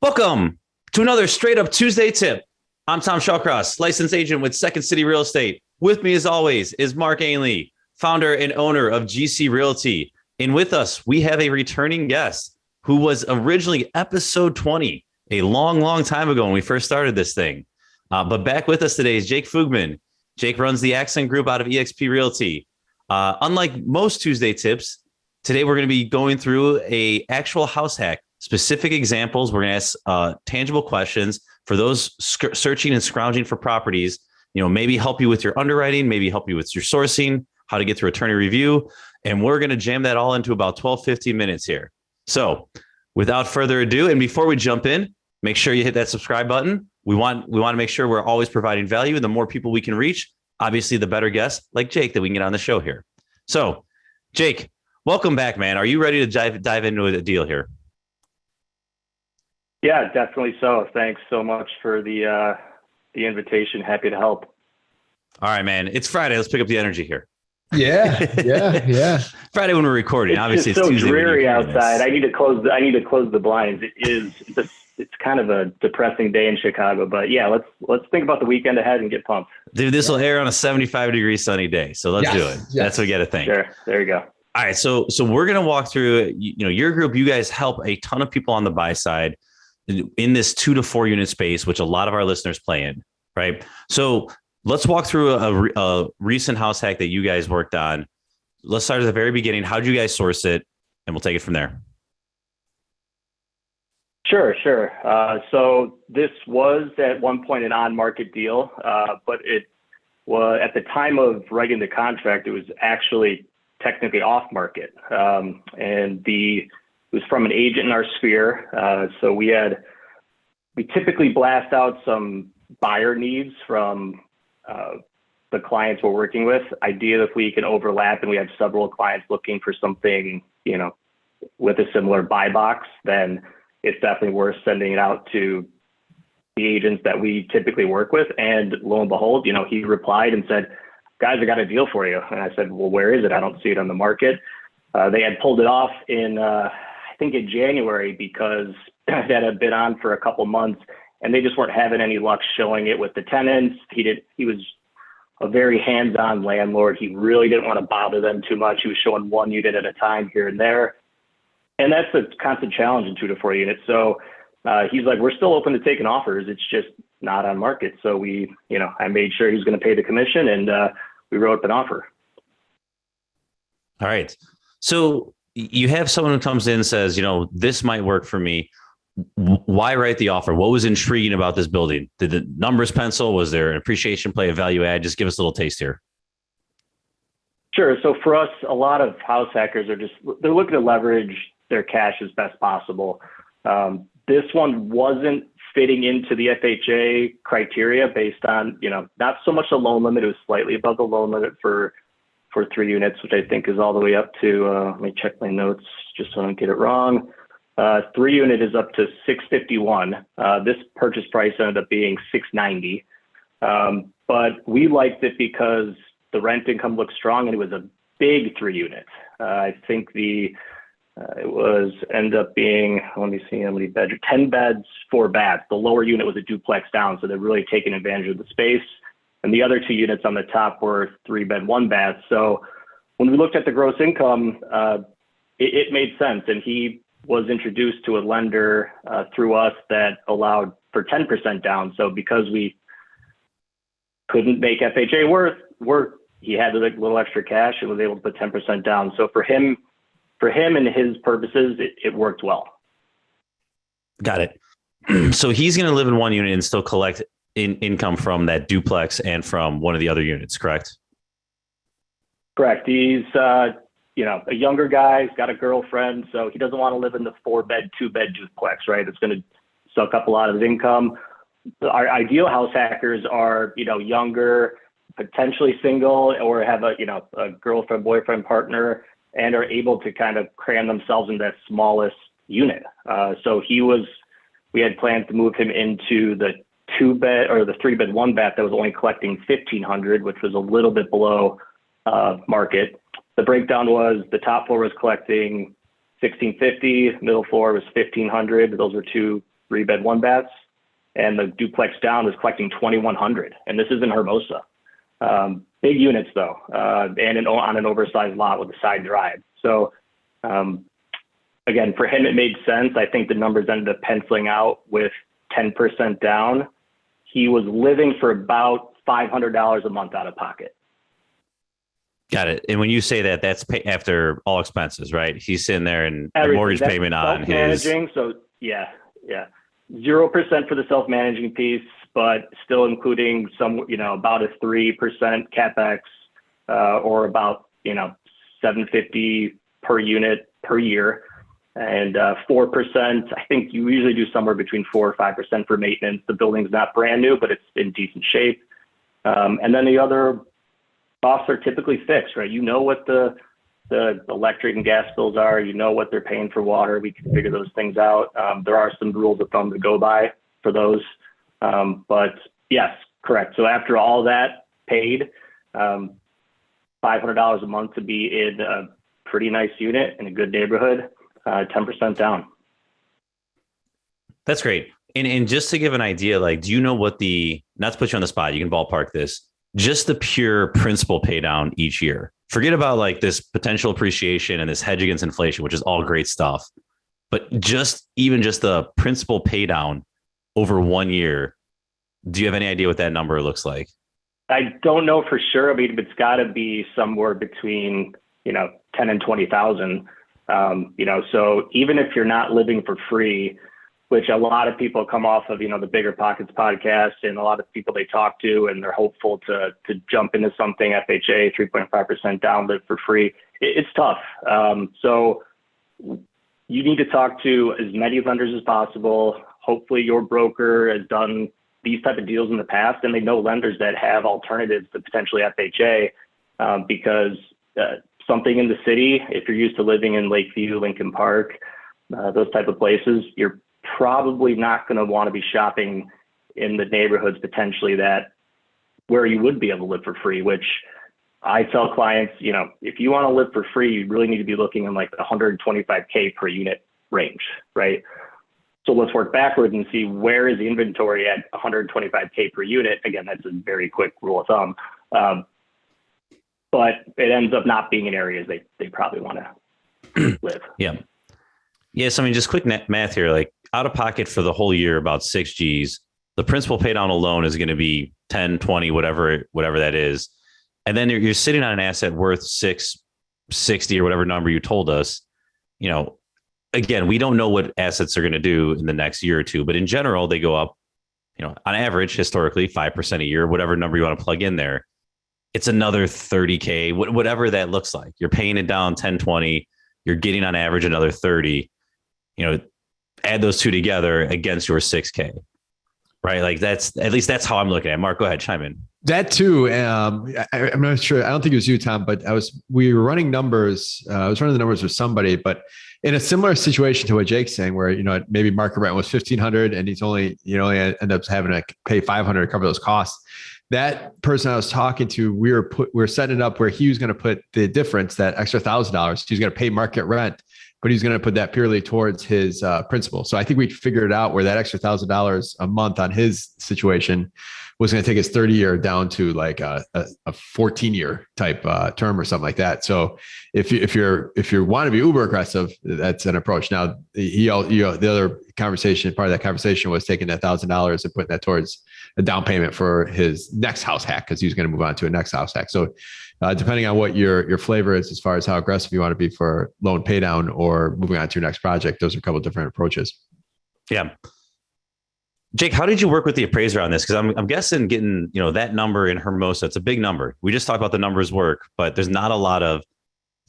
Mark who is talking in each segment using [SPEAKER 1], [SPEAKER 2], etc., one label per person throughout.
[SPEAKER 1] Welcome to another Straight Up Tuesday tip. I'm 𝗤𝗁𝗁𝗁𝗁, licensed agent with Second City Real Estate. With me, as always, is Mark Ainley, founder and owner of 𝗤𝘃𝗱𝗰𝗀𝗀. And with us, we have a returning guest who was originally episode 20, a long, long time ago when we first started this thing. But back with us today is Jake Fugman. Jake runs the Accent Group out of eXp Realty. Unlike most Tuesday tips, today we're going to be going through a actual house hack. Specific examples. We're going to ask tangible questions for those searching and scrounging for properties. You know, maybe help you with your underwriting, maybe help you with your sourcing, how to get through attorney review. And we're going to jam that all into about 12, 15 minutes here. So without further ado, and before we jump in, make sure you hit that subscribe button. We want to make sure we're always providing value. The more people we can reach, obviously the better guests like Jake that we can get on the show here. So Jake, welcome back, man. Are you ready to dive into a deal here?
[SPEAKER 2] Yeah, definitely so. Thanks so much for the invitation. Happy to help.
[SPEAKER 1] All right, man. It's Friday. Let's pick up the energy here.
[SPEAKER 2] Yeah.
[SPEAKER 1] Friday when we're recording. Obviously,
[SPEAKER 2] it's so
[SPEAKER 1] Tuesday
[SPEAKER 2] dreary outside. I need to close the blinds. It's kind of a depressing day in Chicago. But yeah, let's think about the weekend ahead and get pumped.
[SPEAKER 1] Dude, this will air on a 75-degree sunny day. So let's do it. Yes. That's what we got to think.
[SPEAKER 2] Sure. There you go.
[SPEAKER 1] All right. So we're gonna walk through. Your group. You guys help a ton of people on the buy side in this 2 to 4 unit space, which a lot of our listeners play in, right? So let's walk through a recent house hack that you guys worked on. Let's start at the very beginning. How did you guys source it? And we'll take it from there.
[SPEAKER 2] Sure. So this was at one point an on-market deal, but it was at the time of writing the contract, it was actually technically off-market, and it was from an agent in our sphere. So we typically blast out some buyer needs from the clients we're working with. Ideally, if we can overlap and we have several clients looking for something, with a similar buy box, then it's definitely worth sending it out to the agents that we typically work with. And lo and behold, he replied and said, "Guys, I got a deal for you." And I said, "Well, where is it? I don't see it on the market." They had pulled it off in January because it had been on for a couple months and they just weren't having any luck showing it with the tenants. He was a very hands-on landlord. He really didn't want to bother them too much. He was showing one unit at a time here and there. And that's a constant challenge in 2 to 4 units. So he's like, "We're still open to taking offers. It's just not on market." So I made sure he was going to pay the commission and we wrote up an offer.
[SPEAKER 1] All right. So you have someone who comes in and says, this might work for me. Why write the offer? What was intriguing about this building? Did the numbers pencil? Was there an appreciation play, a value add? Just give us a little taste here.
[SPEAKER 2] Sure. So for us, a lot of house hackers they're looking to leverage their cash as best possible. This one wasn't fitting into the FHA criteria based on, not so much the loan limit. It was slightly above the loan limit for 3 units, which I think is all the way up to, let me check my notes just so I don't get it wrong. 3 unit is up to $651. This purchase price ended up being $690. But we liked it because the rent income looked strong and it was a big 3 unit. I think ended up being, let me see how many bedrooms, 10 beds, 4 baths. The lower unit was a duplex down, so they're really taking advantage of the space. And the other 2 units on the top were 3-bed, 1 bath. So when we looked at the gross income, it made sense. And he was introduced to a lender through us that allowed for 10% down. So because we couldn't make FHA work, he had a little extra cash and was able to put 10% down. So for him and his purposes, it worked well.
[SPEAKER 1] Got it. So he's going to live in 1 unit and still collect income from that duplex and from one of the other units, correct?
[SPEAKER 2] Correct. He's, a younger guy. He's got a girlfriend, so he doesn't want to live in the 4-bed, 2-bed duplex, right? It's going to suck up a lot of his income. Our ideal house hackers are, younger, potentially single, or have a girlfriend, boyfriend, partner, and are able to kind of cram themselves in that smallest unit. So we had plans to move him into the 2-bed or the 3-bed, 1 bath that was only collecting $1,500, which was a little bit below market. The breakdown was the top floor was collecting $1,650, middle floor was $1,500. Those were 2 3-bed, 1-baths, and the duplex down was collecting 2,100, and this is in Hermosa. Big units though, and on an oversized lot with a side drive. So again, for him, it made sense. I think the numbers ended up penciling out with 10% down. He was living for about $500 a month out of pocket.
[SPEAKER 1] Got it. And when you say that, that's after all expenses, right? He's sitting there and the
[SPEAKER 2] Everything.
[SPEAKER 1] mortgage
[SPEAKER 2] That's
[SPEAKER 1] payment on his.
[SPEAKER 2] Self-managing. So yeah. 0% for the self-managing piece, but still including some, about a 3% capex, or about, $750 per unit per year. And 4%, I think you usually do somewhere between 4 or 5% for maintenance. The building's not brand new, but it's in decent shape. And then the other costs are typically fixed, right? You know what the electric and gas bills are. You know what they're paying for water. We can figure those things out. There are some rules of thumb to go by for those. But yes, correct. So after all that paid, $500 a month to be in a pretty nice unit in a good neighborhood, 10% down.
[SPEAKER 1] That's great. And just to give an idea, like, do you know what not to put you on the spot, you can ballpark this, just the pure principal pay down each year? Forget about like this potential appreciation and this hedge against inflation, which is all great stuff. But even just the principal pay down over 1 year, do you have any idea what that number looks like?
[SPEAKER 2] I don't know for sure. I mean, it's got to be somewhere between, 10 and 20,000. So even if you're not living for free, which a lot of people come off of, the 𝗤𝘃𝗶𝗵𝗵𝗁 podcast, and a lot of people they talk to, and they're hopeful to jump into something FHA, 3.5% down, live for free. It's tough. So you need to talk to as many lenders as possible. Hopefully your broker has done these type of deals in the past, and they know lenders that have alternatives to potentially FHA, because something in the city, if you're used to living in Lakeview, Lincoln Park, those type of places, you're probably not going to want to be shopping in the neighborhoods potentially where you would be able to live for free, which I tell clients, if you want to live for free, you really need to be looking in like the $125K per unit range, right? So let's work backwards and see where is the inventory at $125K per unit. Again, that's a very quick rule of thumb. But it ends up not being in areas they probably want to live. Yeah.
[SPEAKER 1] Yeah. So I mean, just quick math here, like out of pocket for the whole year, about 6 G's, the principal pay down alone is going to be 10, 20, whatever that is. And then you're sitting on an asset worth 660 or whatever number you told us. Again, we don't know what assets are going to do in the next year or two, but in general, they go up, on average, historically, 5% a year, whatever number you want to plug in there. It's another 30K, whatever that looks like. You're paying it down 10, 20, you're getting on average another 30, add those two together against your 6K, right? Like that's how I'm looking at it. Mark, go ahead, chime in.
[SPEAKER 3] That too. I'm not sure. I don't think it was you, Tom, but we were running numbers. I was running the numbers with somebody, but in a similar situation to what Jake's saying, where, maybe market rent was 1,500 and he's only, end up having to pay 500 to cover those costs. That person I was talking to, we were setting it up where he was going to put the difference, that extra $1,000. He's going to pay market rent, but he's going to put that purely towards his principal. So I think we figured it out where that extra $1,000 a month on his situation was going to take his 30-year down to like a 14-year type term or something like that. So if you want to be uber aggressive, that's an approach. Now the other conversation, part of that conversation was taking that $1,000 and putting that towards a down payment for his next house hack, because he's going to move on to a next house hack. So depending on what your flavor is, as far as how aggressive you want to be for loan pay down or moving on to your next project, those are a couple of different approaches.
[SPEAKER 1] Yeah. Jake, how did you work with the appraiser on this? Because I'm guessing getting, that number in Hermosa, it's a big number. We just talked about the numbers work, but there's not a lot of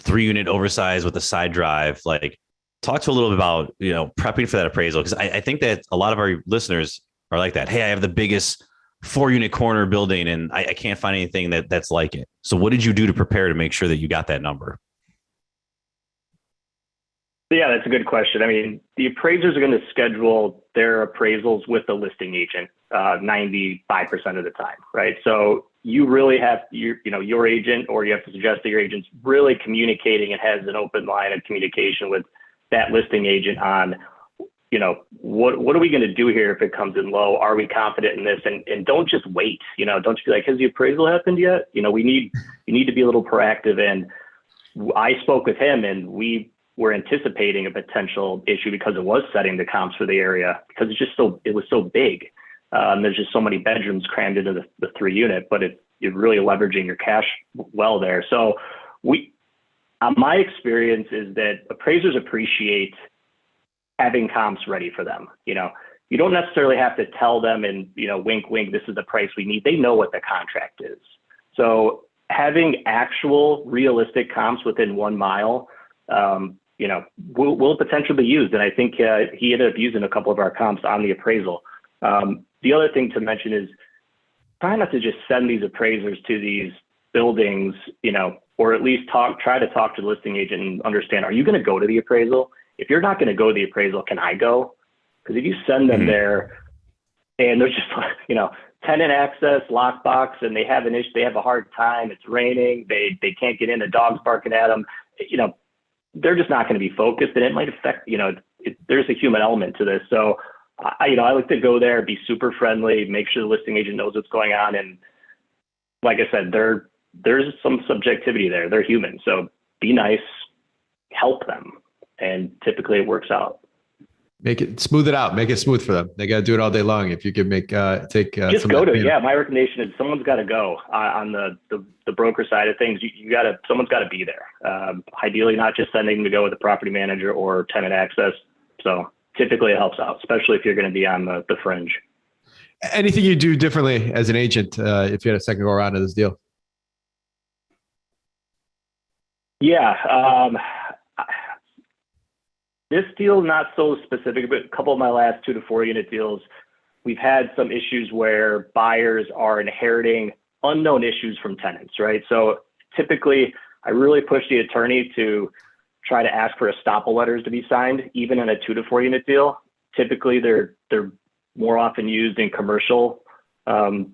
[SPEAKER 1] 3-unit oversized with a side drive. Like, talk to a little bit about, prepping for that appraisal. Because I think that a lot of our listeners are like that. Hey, I have the biggest 4-unit corner building and I can't find anything that's like it. So what did you do to prepare to make sure that you got that number?
[SPEAKER 2] Yeah, that's a good question. I mean, the appraisers are going to schedule their appraisals with the listing agent 95% of the time, right? So you really have your agent, or you have to suggest that your agent's really communicating and has an open line of communication with that listing agent on, what are we going to do here if it comes in low? Are we confident in this? And don't just wait, don't just be like, has the appraisal happened yet? You need to be a little proactive. And I spoke with him, and we were anticipating a potential issue because it was setting the comps for the area, because it was so big. There's just so many bedrooms crammed into the 3-unit, but you're really leveraging your cash well there. So my experience is that appraisers appreciate having comps ready for them. You don't necessarily have to tell them and, wink, wink, this is the price we need. They know what the contract is. So having actual realistic comps within 1 mile, will potentially be used. And I think he ended up using a couple of our comps on the appraisal. The other thing to mention is try not to just send these appraisers to these buildings, or at least try to talk to the listing agent and understand, are you going to go to the appraisal? If you're not going to go to the appraisal, can I go? Because if you send them there and there's just, tenant access, lockbox, and they have an issue, they have a hard time, it's raining, they can't get in, the dog's barking at them, they're just not going to be focused, and it might affect, there's a human element to this. So I like to go there, be super friendly, make sure the listing agent knows what's going on. And like I said, there's some subjectivity there. They're human. So be nice, help them. And typically it works out.
[SPEAKER 3] Smooth it out, make it smooth for them. They got to do it all day long. If you could
[SPEAKER 2] just go to it. Yeah. My recommendation is someone's got to go on the broker side of things. Someone's got to be there. Ideally not just sending them to go with the property manager or tenant access. So typically it helps out, especially if you're going to be on the fringe.
[SPEAKER 3] Anything you do differently as an agent if you had a second go around of this deal?
[SPEAKER 2] Yeah. This deal, not so specific, but a couple of my last 2 to 4 unit deals, we've had some issues where buyers are inheriting unknown issues from tenants, right? So typically I really push the attorney to try to ask for estoppel letters to be signed, even in a 2 to 4 unit deal. Typically they're more often used in commercial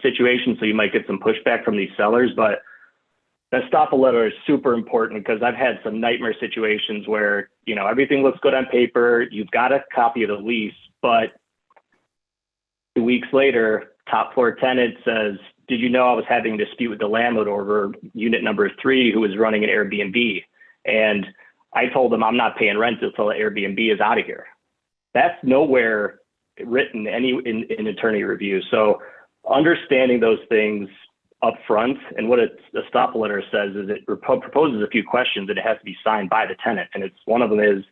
[SPEAKER 2] situations. So you might get some pushback from these sellers, but the estoppel letter is super important because I've had some nightmare situations where, everything looks good on paper. You've got a copy of the lease, but 2 weeks later, top floor tenant says, did you know I was having a dispute with the landlord over unit number 3 who was running an Airbnb? And I told them I'm not paying rent until the Airbnb is out of here. That's nowhere written in attorney review. So understanding those things up front, and what a estoppel letter says is it proposes a few questions and it has to be signed by the tenant. And it's one of them is,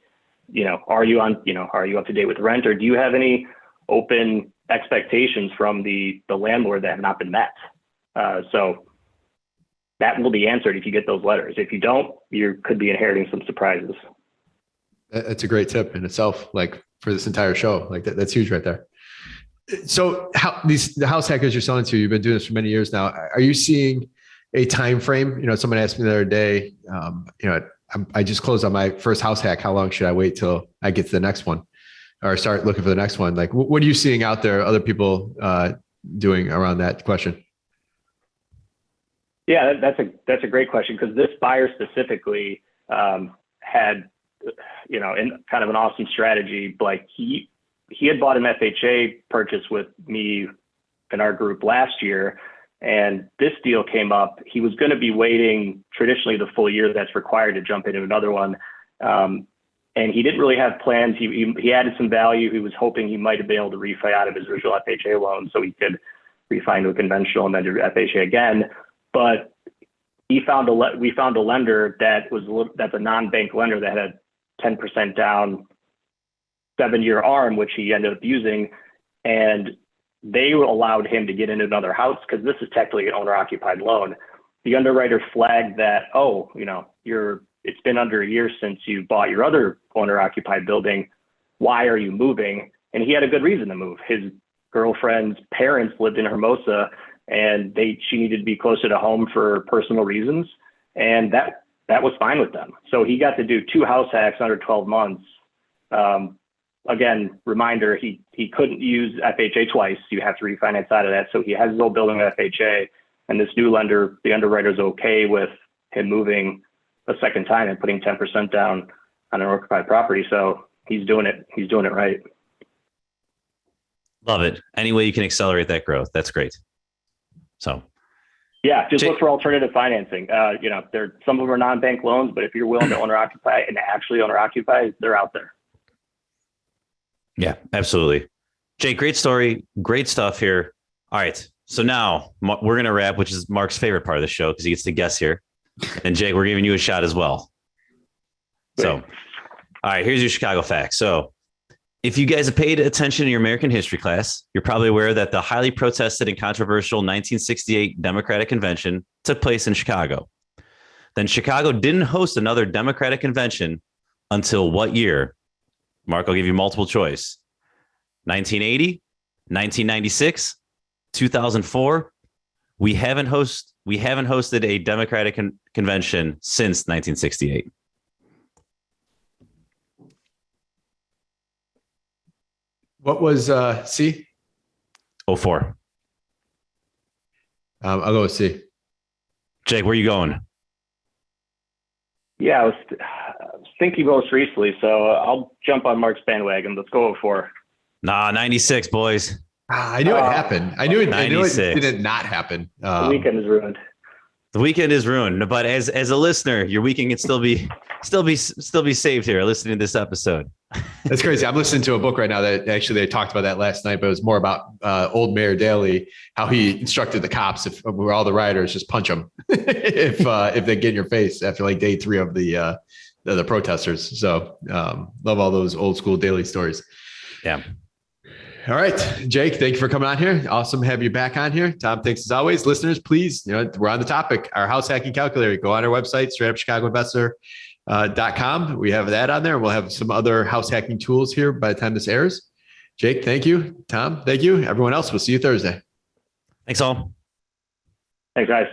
[SPEAKER 2] are you up to date with rent, or do you have any open expectations from the landlord that have not been met? So that will be answered if you get those letters. If you don't, you could be inheriting some surprises.
[SPEAKER 3] That's a great tip in itself, like for this entire show. Like that's huge right there. So the house hackers you're selling to, you've been doing this for many years now. Are you seeing a time frame? Someone asked me the other day, I just closed on my first house hack. How long should I wait till I get to the next one or start looking for the next one? Like, what are you seeing out there, other people doing around that question?
[SPEAKER 2] Yeah, that's a great question, because this buyer specifically had, in kind of an awesome strategy. Like he had bought an FHA purchase with me and our group last year, and this deal came up. He was going to be waiting traditionally the full year that's required to jump into another one. And he didn't really have plans. He added some value. He was hoping he might have been able to refi out of his original FHA loan so he could refi into a conventional and then do FHA again. But we found a lender that's a non-bank lender that had 10% down, 7-year ARM, which he ended up using, and they allowed him to get into another house because this is technically an owner-occupied loan. The underwriter flagged that, it's been under a year since you bought your other owner-occupied building. Why are you moving? And he had a good reason to move. His girlfriend's parents lived in Hermosa, and she needed to be closer to home for personal reasons, and that was fine with them. So he got to do 2 house hacks under 12 months. Again, reminder, he couldn't use FHA twice. You have to refinance out of that. So he has his old building with FHA, and this new lender, the underwriter's okay with him moving a second time and putting 10% down on an occupied property. So he's doing it right.
[SPEAKER 1] Love it. Any way you can accelerate that growth, that's great. So,
[SPEAKER 2] yeah, just look for alternative financing. Some of them are non-bank loans, but if you're willing to owner occupy and actually owner occupy, they're out there.
[SPEAKER 1] Yeah, absolutely. Jake, great story. Great stuff here. All right. So now we're going to wrap, which is Mark's favorite part of the show because he gets to guess here. And Jake, we're giving you a shot as well.
[SPEAKER 2] Great.
[SPEAKER 1] So, all right, here's your Chicago fact. So if you guys have paid attention in your American history class, you're probably aware that the highly protested and controversial 1968 Democratic Convention took place in Chicago. Then Chicago didn't host another Democratic convention until what year? Mark, I'll give you multiple choice. 1980, 1996, 2004. We haven't hosted a Democratic convention since 1968.
[SPEAKER 3] What was C?
[SPEAKER 1] 04.
[SPEAKER 3] I'll go with C.
[SPEAKER 1] Jake, where are you going?
[SPEAKER 2] Yeah, I was thinking most recently, so I'll jump on Mark's bandwagon. Let's go 04.
[SPEAKER 1] Nah, 96, boys.
[SPEAKER 3] I knew it happened. I knew it didn't not happen.
[SPEAKER 2] The weekend is ruined.
[SPEAKER 1] The weekend is ruined, but as a listener, your weekend can still be saved here listening to this episode.
[SPEAKER 3] That's crazy. I'm listening to a book right now that actually they talked about that last night, but it was more about old Mayor Daley, how he instructed the cops if we're all the rioters, just punch them if they get in your face after like day 3 of the protesters. So love all those old school Daley stories.
[SPEAKER 1] Yeah.
[SPEAKER 3] All right, Jake, thank you for coming on here. Awesome to have you back on here. Tom, thanks as always. Listeners, please, we're on the topic, our house hacking calculator. Go on our website, 𝗓𝗏𝗃𝗃𝗃𝗃𝗃𝗃𝗃.com. We have that on there. We'll have some other house hacking tools here by the time this airs. Jake, thank you. Tom, thank you. Everyone else, we'll see you Thursday.
[SPEAKER 1] Thanks all.
[SPEAKER 2] Thanks, guys.